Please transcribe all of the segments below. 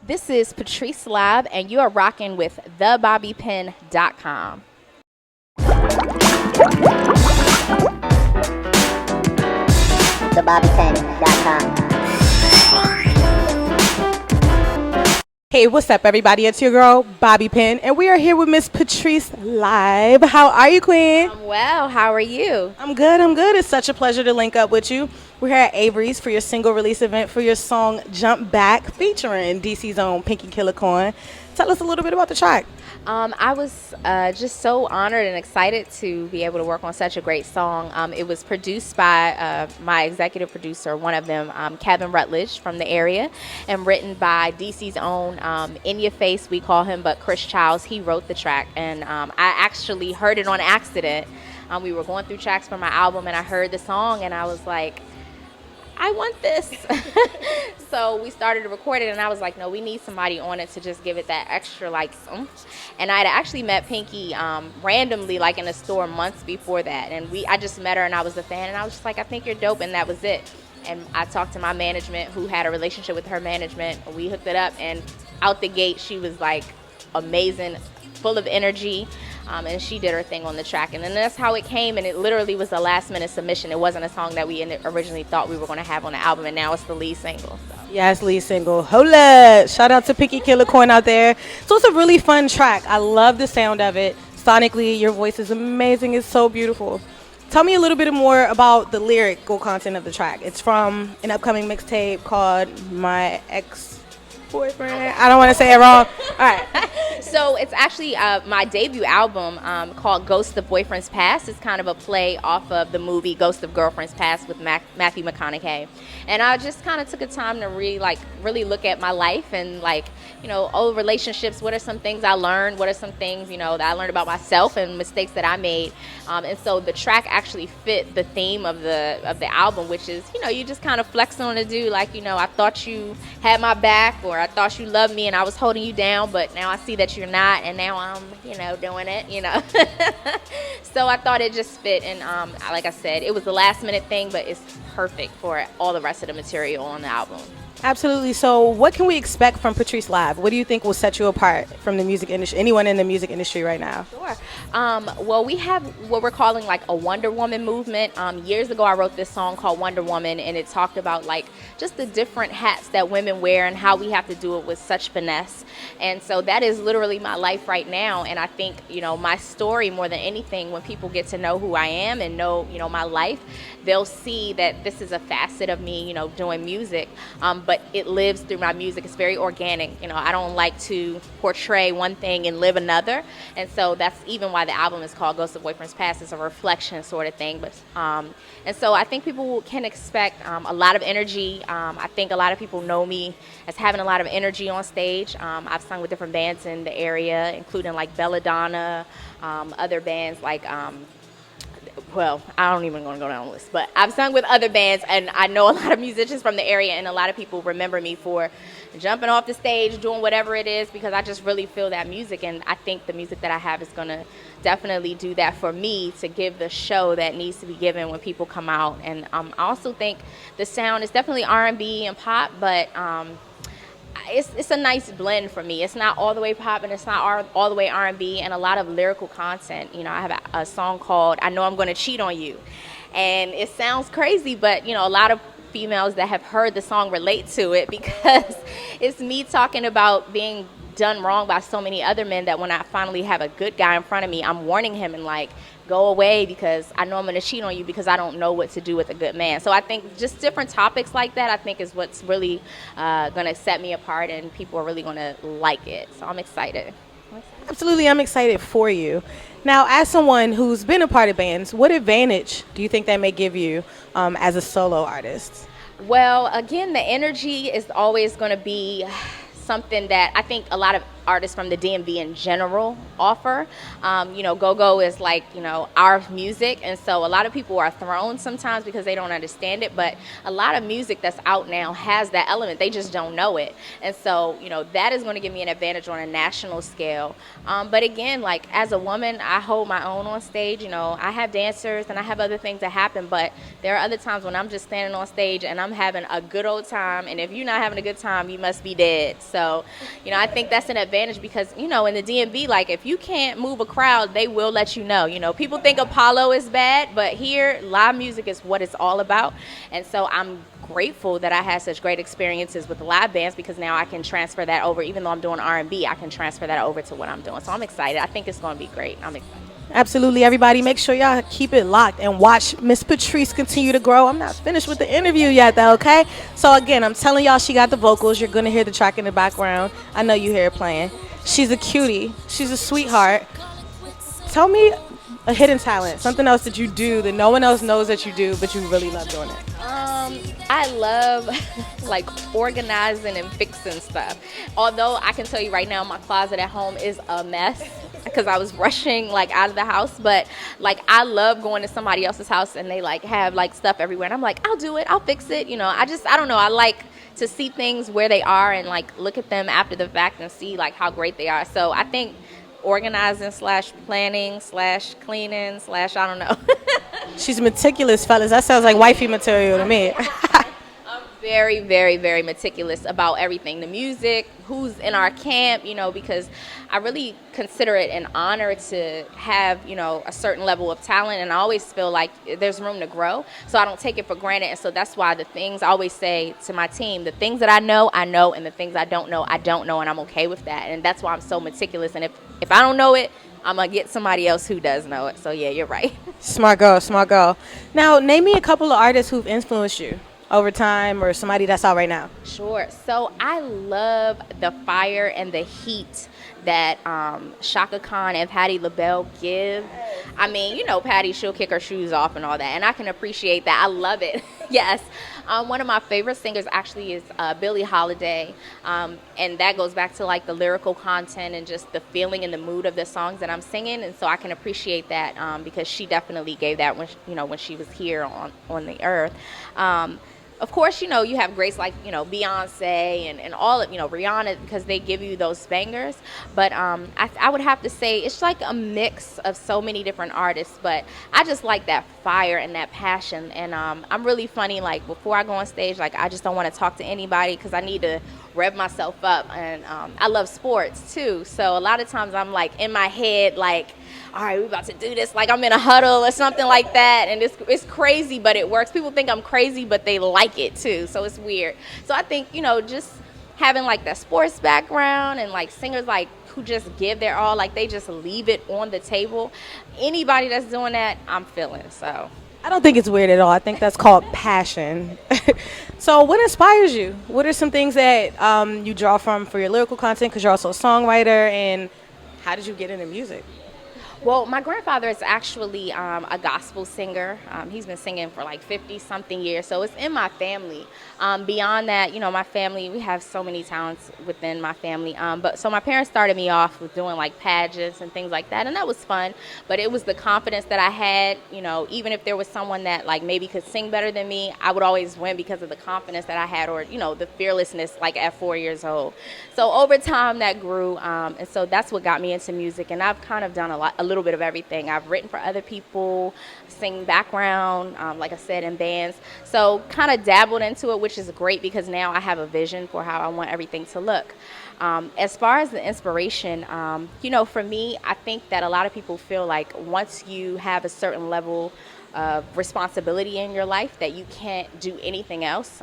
This is PatriceLIVE, and you are rocking with thebobbypin.com. thebobbypin.com. Hey, what's up, everybody? It's your girl, Bobby Pin, and we are here with Miss Patrice Live. How are you, Queen? I'm well. How are you? I'm good. It's such a pleasure to link up with you. We're here at Avery's for your single release event for your song Jump Back, featuring DC's own Pinky Killicorn. Tell us a little bit about the track. I was just so honored and excited to be able to work on such a great song. It was produced by my executive producer, one of them, Kevin Rutledge from the area, and written by DC's own In Your Face, we call him, but Chris Childs. He wrote the track, and I actually heard it on accident. We were going through tracks for my album, and I heard the song, and I was like, I want this. So we started to record it, and I was like, no, we need somebody on it to just give it that extra, like, and I had actually met Pinky randomly, like, in a store months before that, and I just met her, and I was a fan, and I was just like, I think you're dope, and that was it. And I talked to my management, who had a relationship with her management. We hooked it up, and out the gate, she was, like, amazing, full of energy. And she did her thing on the track, and then that's how it came, and it literally was a last-minute submission. It wasn't a song that we originally thought we were going to have on the album, and now it's the lead single. So. Yes, lead single. Hola! Shout out to Pinky Killicorn out there. So it's a really fun track. I love the sound of it. Sonically, your voice is amazing. It's so beautiful. Tell me a little bit more about the lyrical content of the track. It's from an upcoming mixtape called My Ex-Boyfriend. I don't want to say it wrong. All right. So it's actually my debut album called Ghost of Boyfriend's Past. It's kind of a play off of the movie Ghost of Girlfriend's Past with Matthew McConaughey. And I just kind of took a time to really look at my life and, like, you know, old relationships. What are some things I learned? What are some things, you know, that I learned about myself and mistakes that I made? And so the track actually fit the theme of the album, which is, you know, you just kind of flex on a dude, like, you know, I thought you had my back, or I thought you loved me and I was holding you down, but now I see that you're not, and now I'm, you know, doing it, you know. So I thought it just fit, and like I said, it was the last minute thing, but it's perfect for all the rest of the material on the album. Absolutely. So what can we expect from Patrice Live? What do you think will set you apart from the music industry, anyone in the music industry right now? Sure. Well, we have what we're calling like a Wonder Woman movement. Years ago, I wrote this song called Wonder Woman, and it talked about, like, just the different hats that women wear and how we have to do it with such finesse. And so that is literally my life right now. And I think, you know, my story, more than anything, when people get to know who I am and know, you know, my life, they'll see that this is a facet of me, you know, doing music. But it lives through my music. It's very organic. You know, I don't like to portray one thing and live another. And so that's even why the album is called Ghost of Boyfriend's Past. It's a reflection sort of thing. But and so I think people can expect a lot of energy. I think a lot of people know me as having a lot of energy on stage. I've sung with different bands in the area, including like Belladonna, other bands like well, I don't even want to go down the list, but I've sung with other bands, and I know a lot of musicians from the area, and a lot of people remember me for jumping off the stage, doing whatever it is, because I just really feel that music, and I think the music that I have is going to definitely do that for me, to give the show that needs to be given when people come out. And I also think the sound is definitely R&B and pop, but it's a nice blend for me. It's not all the way pop, and it's not all the way R&B, and a lot of lyrical content. You know, I have a song called I Know I'm Gonna Cheat on You, and it sounds crazy, but, you know, a lot of females that have heard the song relate to it, because it's me talking about being done wrong by so many other men, that when I finally have a good guy in front of me, I'm warning him and, like, go away, because I know I'm going to cheat on you, because I don't know what to do with a good man. So I think just different topics like that, I think, is what's really going to set me apart, and people are really going to like it. So I'm excited. Absolutely, I'm excited for you. Now, as someone who's been a part of bands, what advantage do you think that may give you as a solo artist? Well, again, the energy is always going to be something that I think a lot of artists from the DMV in general offer. Go-go is like, our music. And so a lot of people are thrown sometimes because they don't understand it. But a lot of music that's out now has that element. They just don't know it. And so, that is going to give me an advantage on a national scale. But again, like as a woman, I hold my own on stage. I have dancers and I have other things that happen. But there are other times when I'm just standing on stage and I'm having a good old time. And if you're not having a good time, you must be dead. So, I think that's an advantage because, in the DMV, like if you can't move a crowd, they will let you know. People think Apollo is bad, but here live music is what it's all about. And so I'm grateful that I had such great experiences with the live bands because now I can transfer that over. Even though I'm doing R&B, I can transfer that over to what I'm doing. So I'm excited. I think it's going to be great. I'm excited. Absolutely, everybody. Make sure y'all keep it locked and watch Miss Patrice continue to grow. I'm not finished with the interview yet, though, okay? So, again, I'm telling y'all she got the vocals. You're going to hear the track in the background. I know you hear it playing. She's a cutie. She's a sweetheart. Tell me a hidden talent, something else that you do that no one else knows that you do, but you really love doing it. I love like organizing and fixing stuff. Although I can tell you right now, my closet at home is a mess because I was rushing like out of the house. But like I love going to somebody else's house and they like have like stuff everywhere, and I'm like, I'll do it, I'll fix it. I don't know. I like to see things where they are and like look at them after the fact and see like how great they are. So I think organizing / planning / cleaning / I don't know. She's meticulous, fellas. That sounds like wifey material to me. I'm very, very, very meticulous about everything. The music, who's in our camp, because I really consider it an honor to have, a certain level of talent. And I always feel like there's room to grow. So I don't take it for granted. And so that's why the things I always say to my team, the things that I know. And the things I don't know. And I'm okay with that. And that's why I'm so meticulous. And if I don't know it, I'm going to get somebody else who does know it. So, yeah, you're right. Smart girl, smart girl. Now, name me a couple of artists who've influenced you over time or somebody that's out right now. Sure. So I love the fire and the heat that Shaka Khan and Patti LaBelle give. I mean, Patti, she'll kick her shoes off and all that, and I can appreciate that. I love it. Yes. One of my favorite singers actually is Billie Holiday, and that goes back to like the lyrical content and just the feeling and the mood of the songs that I'm singing, and so I can appreciate that because she definitely gave that when she was here on the earth. Of course, you have greats like, Beyonce and all of, Rihanna, because they give you those bangers. But I would have to say it's like a mix of so many different artists. But I just like that fire and that passion. And I'm really funny. Like, before I go on stage, like, I just don't want to talk to anybody because I need to rev myself up. And I love sports, too. So a lot of times I'm, like, in my head, like, all right, we're about to do this, like I'm in a huddle or something like that, and it's crazy, but it works. People think I'm crazy, but they like it too, so it's weird. So I think, just having like that sports background and like singers like who just give their all, like they just leave it on the table. Anybody that's doing that, I'm feeling. So I don't think it's weird at all. I think that's called passion. So what inspires you? What are some things that you draw from for your lyrical content, because you're also a songwriter, and how did you get into music? Well, my grandfather is actually a gospel singer. He's been singing for like 50-something years, so it's in my family. Beyond that, my family, we have so many talents within my family. So my parents started me off with doing like pageants and things like that, and that was fun. But it was the confidence that I had, even if there was someone that like maybe could sing better than me, I would always win because of the confidence that I had, or, the fearlessness like at 4 years old. So over time that grew, and so that's what got me into music, and I've kind of done a little bit of everything. I've written for other people, sing background, like I said, in bands. So kind of dabbled into it, which is great because now I have a vision for how I want everything to look. As far as the inspiration, for me, I think that a lot of people feel like once you have a certain level of responsibility in your life that you can't do anything else.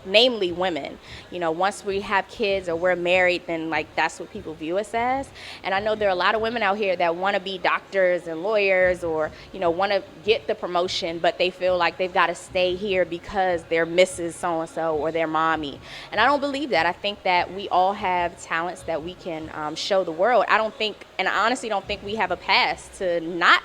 Namely women. Once we have kids or we're married, then like that's what people view us as. And I know there are a lot of women out here that want to be doctors and lawyers, or want to get the promotion, but they feel like they've got to stay here because they're Mrs. So-and-so or their mommy. And I don't believe that. I think that we all have talents that we can show the world. I honestly don't think we have a past to not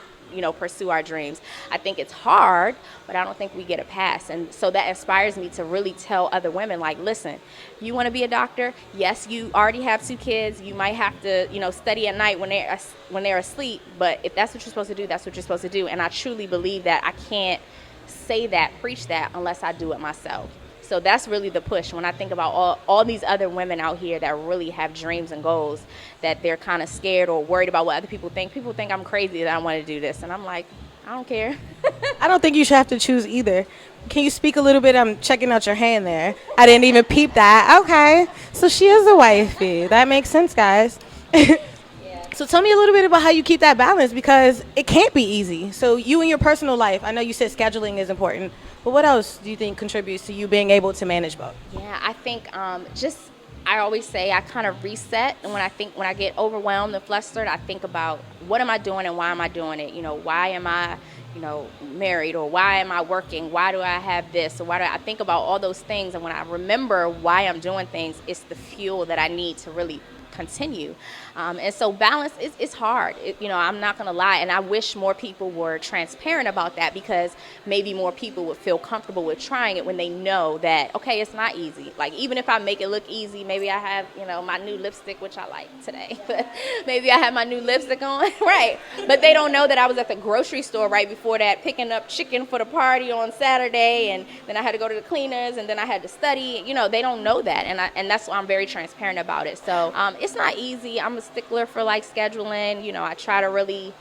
pursue our dreams. I think it's hard, but I don't think we get a pass. And so that inspires me to really tell other women, like, listen, you want to be a doctor? Yes, you already have 2 kids. You might have to, study at night when they're asleep. But if that's what you're supposed to do, that's what you're supposed to do. And I truly believe that I can't say that, preach that, unless I do it myself. So that's really the push. When I think about all these other women out here that really have dreams and goals, that they're kind of scared or worried about what other people think. People think I'm crazy that I want to do this. And I'm like, I don't care. I don't think you should have to choose either. Can you speak a little bit? I'm checking out your hand there. I didn't even peep that. Okay. So she is a wifey. That makes sense, guys. So tell me a little bit about how you keep that balance, because it can't be easy. So you in your personal life, I know you said scheduling is important, but what else do you think contributes to you being able to manage both? Yeah, I think I always say I kind of reset. And when I get overwhelmed and flustered, I think about what am I doing and why am I doing it? Why am I, married, or why am I working? Why do I have this? Or why do I think about all those things? And when I remember why I'm doing things, it's the fuel that I need to really continue. And so balance is hard. I'm not going to lie. And I wish more people were transparent about that, because maybe more people would feel comfortable with trying it when they know that, okay, it's not easy. Like, even if I make it look easy, maybe I have, my new lipstick, which I like today, but maybe I have my new lipstick on, right? But they don't know that I was at the grocery store right before that picking up chicken for the party on Saturday, and then I had to go to the cleaners, and then I had to study. They don't know that, and that's why I'm very transparent about it. So it's not easy. I'm a stickler for scheduling. I try to really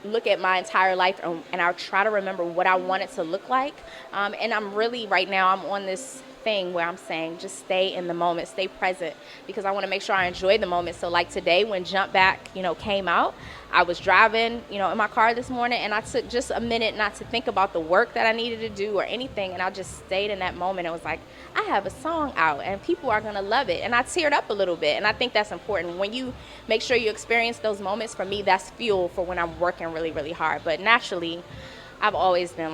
look at my entire life, and I try to remember what I want it to look like. And I'm really, right now, I'm on this thing where I'm saying just stay in the moment, stay present, because I want to make sure I enjoy the moment. So like today when Jump Back, came out, I was driving, in my car this morning, and I took just a minute not to think about the work that I needed to do or anything, and I just stayed in that moment. It was like, I have a song out and people are going to love it. And I teared up a little bit, and I think that's important. When you make sure you experience those moments, for me, that's fuel for when I'm working really, really hard. But naturally, I've always been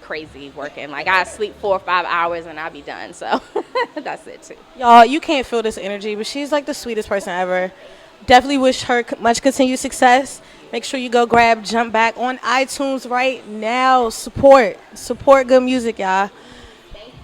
crazy working. I sleep 4 or 5 hours and I'll be done. So that's it too. Y'all, you can't feel this energy, but she's the sweetest person ever. Definitely wish her much continued success. Make sure you go grab Jump Back on iTunes right now. Support good music, y'all.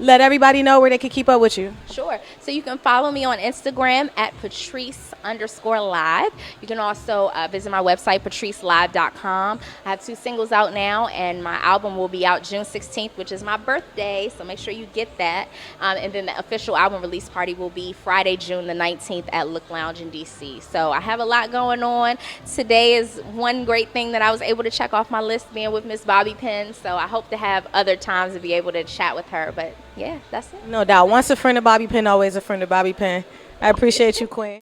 Let everybody know where they can keep up with you. Sure. So you can follow me on Instagram at Patrice_live. You can also visit my website, PatriceLIVE.com. I have 2 singles out now, and my album will be out June 16th, which is my birthday. So make sure you get that. And then the official album release party will be Friday, June the 19th at Look Lounge in DC. So I have a lot going on. Today is one great thing that I was able to check off my list, being with Miss Bobby Penn. So I hope to have other times to be able to chat with her. But yeah, that's it. No doubt. Once a friend of Bobby Penn, always a friend of Bobby Penn. I appreciate you, Queen.